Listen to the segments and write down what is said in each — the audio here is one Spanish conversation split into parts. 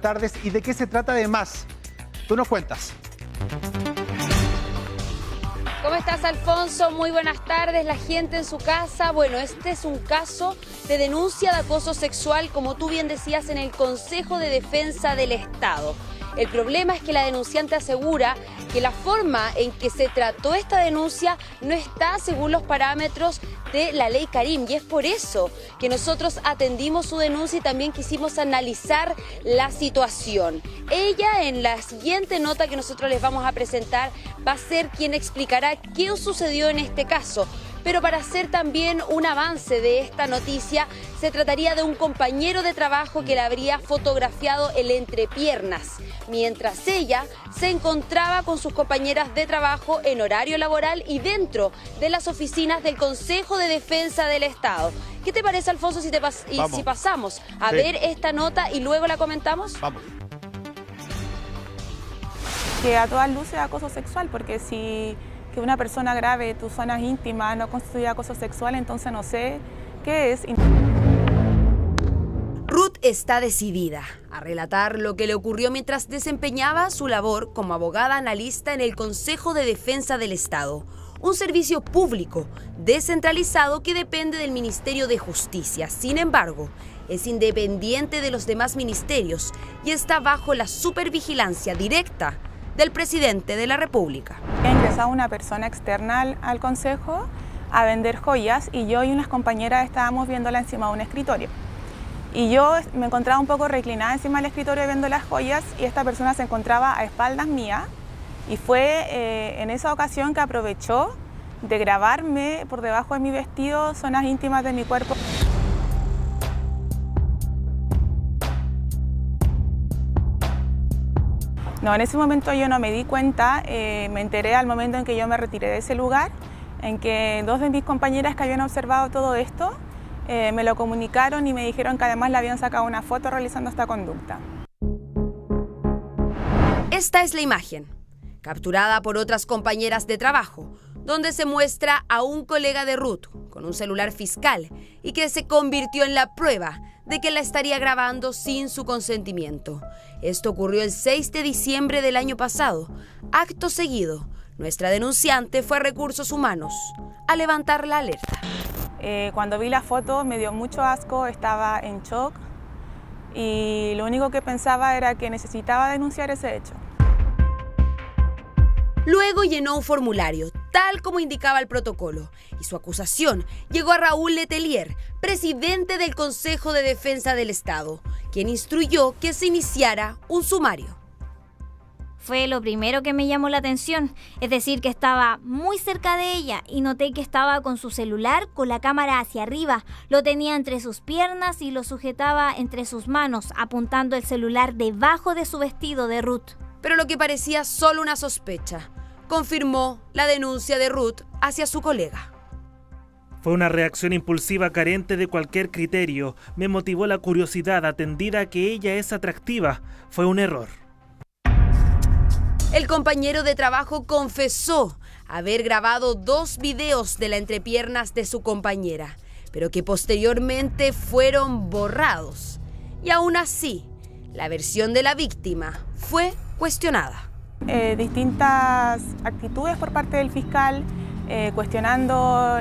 Tardes. ¿Y de qué se trata además? Tú nos cuentas. ¿Cómo estás, Alfonso? Muy buenas tardes, la gente en su casa. Bueno, este es un caso de denuncia de acoso sexual, como tú bien decías, en el Consejo de Defensa del Estado. El problema es que la denunciante asegura que la forma en que se trató esta denuncia no está según los parámetros de la ley Karim, y es por eso que nosotros atendimos su denuncia y también quisimos analizar la situación. Ella, en la siguiente nota que nosotros les vamos a presentar, va a ser quien explicará qué sucedió en este caso. Pero para hacer también un avance de esta noticia, se trataría de un compañero de trabajo que le habría fotografiado el entrepiernas, mientras ella se encontraba con sus compañeras de trabajo en horario laboral y dentro de las oficinas del Consejo de Defensa del Estado. ¿Qué te parece, Alfonso, si pasamos a ver esta nota y luego la comentamos? Vamos. Que a todas luces es acoso sexual, porque si que una persona grave tus zonas íntimas no constituye acoso sexual, entonces no sé qué es. Ruth está decidida a relatar lo que le ocurrió mientras desempeñaba su labor como abogada analista en el Consejo de Defensa del Estado, un servicio público descentralizado que depende del Ministerio de Justicia. Sin embargo, es independiente de los demás ministerios y está bajo la supervigilancia directa del presidente de la República. Ha ingresado una persona externa al consejo a vender joyas y yo y unas compañeras estábamos viéndola encima de un escritorio. Y yo me encontraba un poco reclinada encima del escritorio viendo las joyas y esta persona se encontraba a espaldas mías y fue en esa ocasión que aprovechó de grabarme por debajo de mi vestido zonas íntimas de mi cuerpo. No, en ese momento yo no me di cuenta, me enteré al momento en que yo me retiré de ese lugar, en que dos de mis compañeras que habían observado todo esto me lo comunicaron y me dijeron que además le habían sacado una foto realizando esta conducta. Esta es la imagen, capturada por otras compañeras de trabajo, donde se muestra a un colega de Ruth con un celular fiscal y que se convirtió en la prueba de que la estaría grabando sin su consentimiento. Esto ocurrió el 6 de diciembre del año pasado. Acto seguido, nuestra denunciante fue a Recursos Humanos a levantar la alerta. Cuando vi la foto me dio mucho asco, estaba en shock y lo único que pensaba era que necesitaba denunciar ese hecho. Luego llenó un formulario, tal como indicaba el protocolo, y su acusación llegó a Raúl Letelier, presidente del Consejo de Defensa del Estado, quien instruyó que se iniciara un sumario. Fue lo primero que me llamó la atención, es decir, que estaba muy cerca de ella y noté que estaba con su celular con la cámara hacia arriba, lo tenía entre sus piernas y lo sujetaba entre sus manos, apuntando el celular debajo de su vestido de Ruth. Pero lo que parecía solo una sospecha confirmó la denuncia de Ruth hacia su colega. Fue una reacción impulsiva carente de cualquier criterio. Me motivó la curiosidad atendida a que ella es atractiva. Fue un error. El compañero de trabajo confesó haber grabado 2 videos de la entrepiernas de su compañera, pero que posteriormente fueron borrados. Y aún así, la versión de la víctima fue cuestionada. Distintas actitudes por parte del fiscal, cuestionando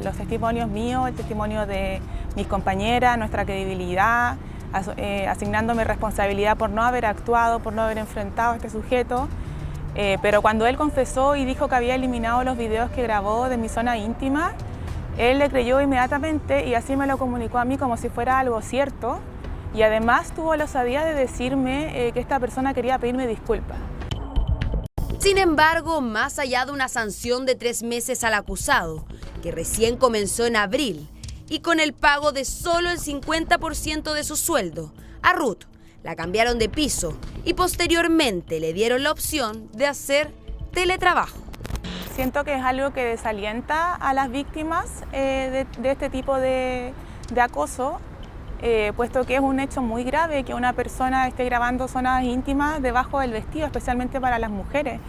los testimonios míos, el testimonio de mis compañeras, nuestra credibilidad, asignándome responsabilidad por no haber actuado, por no haber enfrentado a este sujeto. Pero cuando él confesó y dijo que había eliminado los videos que grabó de mi zona íntima, él le creyó inmediatamente y así me lo comunicó a mí como si fuera algo cierto. Y además tuvo la osadía de decirme que esta persona quería pedirme disculpas. Sin embargo, más allá de una sanción de 3 meses al acusado, que recién comenzó en abril, y con el pago de solo el 50% de su sueldo, a Ruth la cambiaron de piso y posteriormente le dieron la opción de hacer teletrabajo. Siento que es algo que desalienta a las víctimas de este tipo de acoso, puesto que es un hecho muy grave que una persona esté grabando zonas íntimas debajo del vestido, especialmente para las mujeres.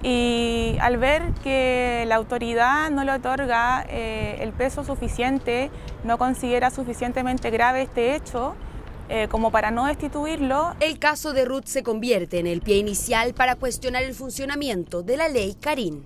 Y al ver que la autoridad no le otorga el peso suficiente, no considera suficientemente grave este hecho, como para no destituirlo. El caso de Ruth se convierte en el pie inicial para cuestionar el funcionamiento de la ley Karim.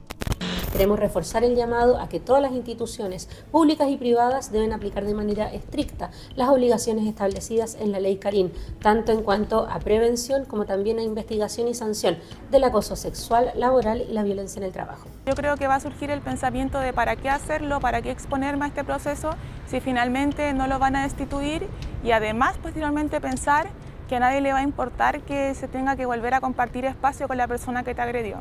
Queremos reforzar el llamado a que todas las instituciones públicas y privadas deben aplicar de manera estricta las obligaciones establecidas en la ley Karim, tanto en cuanto a prevención como también a investigación y sanción del acoso sexual, laboral y la violencia en el trabajo. Yo creo que va a surgir el pensamiento de para qué hacerlo, para qué exponerme a este proceso si finalmente no lo van a destituir, y además posteriormente pensar que a nadie le va a importar que se tenga que volver a compartir espacio con la persona que te agredió.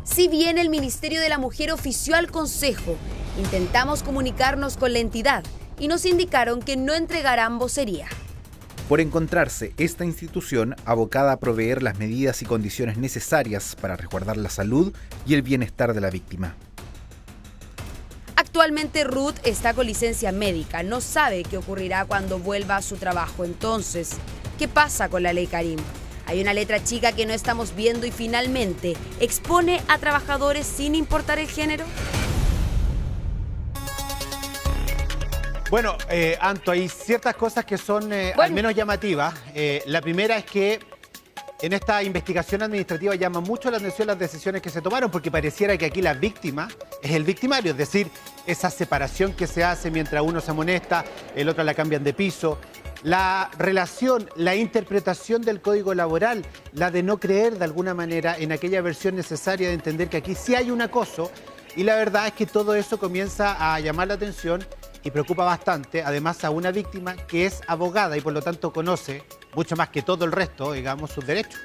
Si bien el Ministerio de la Mujer ofició al Consejo, intentamos comunicarnos con la entidad y nos indicaron que no entregarán vocería. Por encontrarse esta institución abocada a proveer las medidas y condiciones necesarias para resguardar la salud y el bienestar de la víctima. Actualmente Ruth está con licencia médica, no sabe qué ocurrirá cuando vuelva a su trabajo. Entonces, ¿qué pasa con la ley Karim? Hay una letra chica que no estamos viendo y finalmente expone a trabajadores sin importar el género. Bueno, Anto, hay ciertas cosas que son al menos llamativas. La primera es que en esta investigación administrativa llama mucho la atención las decisiones que se tomaron, porque pareciera que aquí la víctima es el victimario, es decir, esa separación que se hace mientras uno se amonesta, el otro la cambian de piso. La relación, la interpretación del Código Laboral, la de no creer de alguna manera en aquella versión necesaria de entender que aquí sí hay un acoso, y la verdad es que todo eso comienza a llamar la atención y preocupa bastante, además a una víctima que es abogada y por lo tanto conoce mucho más que todo el resto, digamos, sus derechos.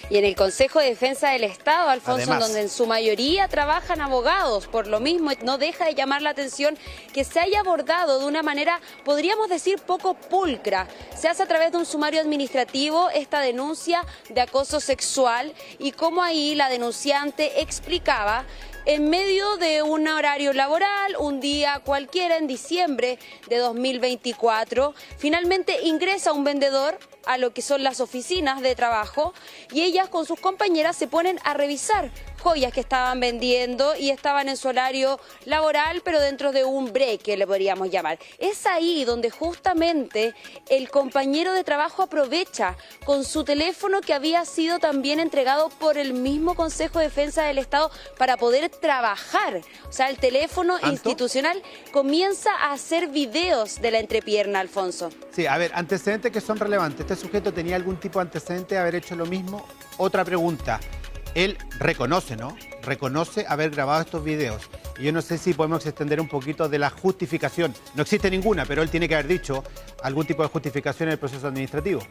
Y en el Consejo de Defensa del Estado, Alfonso, Además, donde en su mayoría trabajan abogados, por lo mismo no deja de llamar la atención que se haya abordado de una manera, podríamos decir, poco pulcra. Se hace a través de un sumario administrativo esta denuncia de acoso sexual y cómo ahí la denunciante explicaba en medio de un horario laboral, un día cualquiera en diciembre de 2024, finalmente ingresa un vendedor a lo que son las oficinas de trabajo y ellas con sus compañeras se ponen a revisar joyas que estaban vendiendo y estaban en su horario laboral, pero dentro de un break, que le podríamos llamar. Es ahí donde justamente el compañero de trabajo aprovecha con su teléfono, que había sido también entregado por el mismo Consejo de Defensa del Estado, para poder trabajar. O sea, el teléfono institucional comienza a hacer videos de la entrepierna, Alfonso. Sí, a ver, antecedentes que son relevantes. ¿Este sujeto tenía algún tipo de antecedente de haber hecho lo mismo? Otra pregunta. Él reconoce, ¿no? Reconoce haber grabado estos videos. Y yo no sé si podemos extender un poquito de la justificación. No existe ninguna, pero él tiene que haber dicho algún tipo de justificación en el proceso administrativo.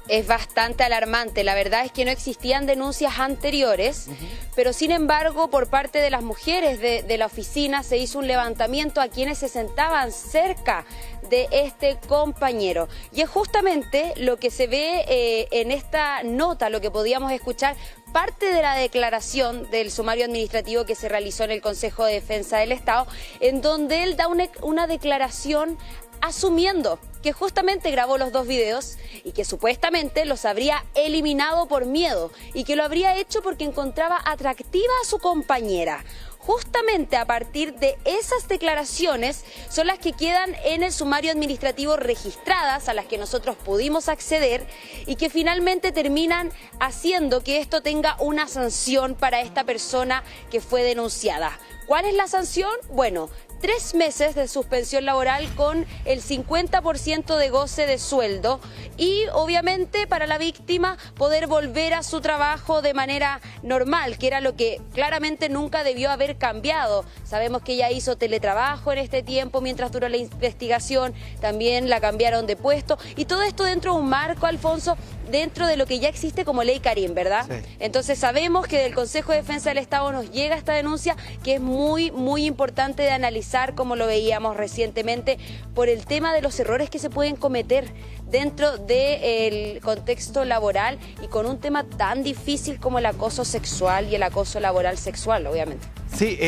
Es bastante alarmante. La verdad es que no existían denuncias anteriores, pero sin embargo, por parte de las mujeres de la oficina se hizo un levantamiento a quienes se sentaban cerca de este compañero. Y es justamente lo que se ve en esta nota, lo que podíamos escuchar, parte de la declaración del sumario administrativo que se realizó en el Consejo de Defensa del Estado, en donde él da una declaración asumiendo que justamente grabó los dos videos y que supuestamente los habría eliminado por miedo y que lo habría hecho porque encontraba atractiva a su compañera. Justamente a partir de esas declaraciones son las que quedan en el sumario administrativo registradas, a las que nosotros pudimos acceder y que finalmente terminan haciendo que esto tenga una sanción para esta persona que fue denunciada. ¿Cuál es la sanción? Bueno, 3 meses de suspensión laboral con el 50% de goce de sueldo y obviamente para la víctima poder volver a su trabajo de manera normal, que era lo que claramente nunca debió haber cambiado. Sabemos que ella hizo teletrabajo en este tiempo mientras duró la investigación, también la cambiaron de puesto y todo esto dentro de un marco, Alfonso, dentro de lo que ya existe como ley Karim, ¿verdad? Sí. Entonces sabemos que del Consejo de Defensa del Estado nos llega esta denuncia que es muy, muy importante de analizar, como lo veíamos recientemente, por el tema de los errores que se pueden cometer dentro del contexto laboral y con un tema tan difícil como el acoso sexual y el acoso laboral sexual, obviamente. Sí,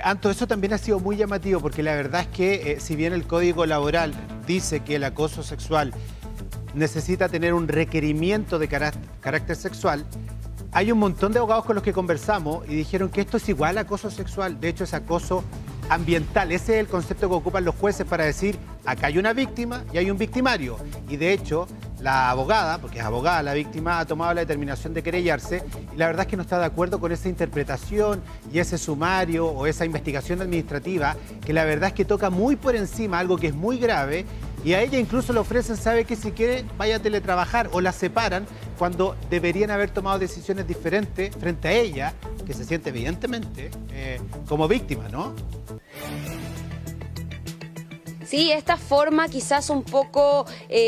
Anto, eso también ha sido muy llamativo porque la verdad es que si bien el Código Laboral dice que el acoso sexual necesita tener un requerimiento de carácter sexual, hay un montón de abogados con los que conversamos y dijeron que esto es igual a acoso sexual. De hecho, es acoso ambiental. Ese es el concepto que ocupan los jueces para decir, acá hay una víctima y hay un victimario. Y de hecho, la abogada, porque es abogada la víctima, ha tomado la determinación de querellarse y la verdad es que no está de acuerdo con esa interpretación y ese sumario o esa investigación administrativa que la verdad es que toca muy por encima algo que es muy grave y a ella incluso le ofrecen, sabe que si quiere vaya a teletrabajar o la separan cuando deberían haber tomado decisiones diferentes frente a ella, que se siente evidentemente como víctima, ¿no? Sí, esta forma quizás un poco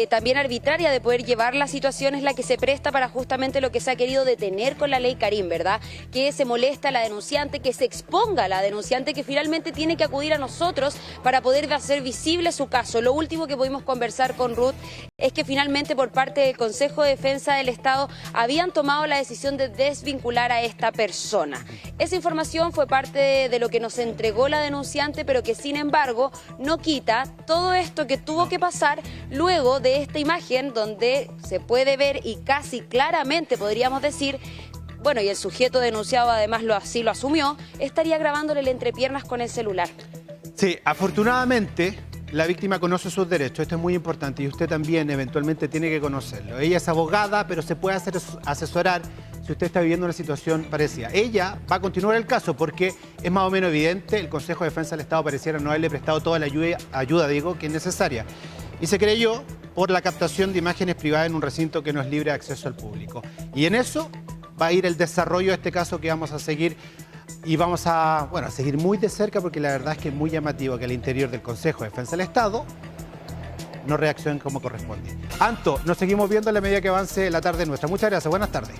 también arbitraria de poder llevar la situación es la que se presta para justamente lo que se ha querido detener con la ley Karim, ¿verdad? Que se molesta a la denunciante, que se exponga a la denunciante, que finalmente tiene que acudir a nosotros para poder hacer visible su caso. Lo último que pudimos conversar con Ruth es que finalmente por parte del Consejo de Defensa del Estado habían tomado la decisión de desvincular a esta persona. Esa información fue parte de lo que nos entregó la denunciante, pero que sin embargo no quita todo esto que tuvo que pasar luego de esta imagen donde se puede ver y casi claramente podríamos decir, bueno, y el sujeto denunciado además así lo asumió, estaría grabándole el entrepiernas con el celular. Sí, afortunadamente la víctima conoce sus derechos, esto es muy importante y usted también eventualmente tiene que conocerlo. Ella es abogada, pero se puede asesorar si usted está viviendo una situación parecida. Ella va a continuar el caso porque es más o menos evidente, el Consejo de Defensa del Estado pareciera no haberle prestado toda la ayuda que es necesaria. Y se creyó por la captación de imágenes privadas en un recinto que no es libre de acceso al público. Y en eso va a ir el desarrollo de este caso que vamos a seguir y vamos a seguir muy de cerca porque la verdad es que es muy llamativo que al interior del Consejo de Defensa del Estado no reaccionen como corresponde. Anto, nos seguimos viendo a la medida que avance la tarde nuestra. Muchas gracias, buenas tardes.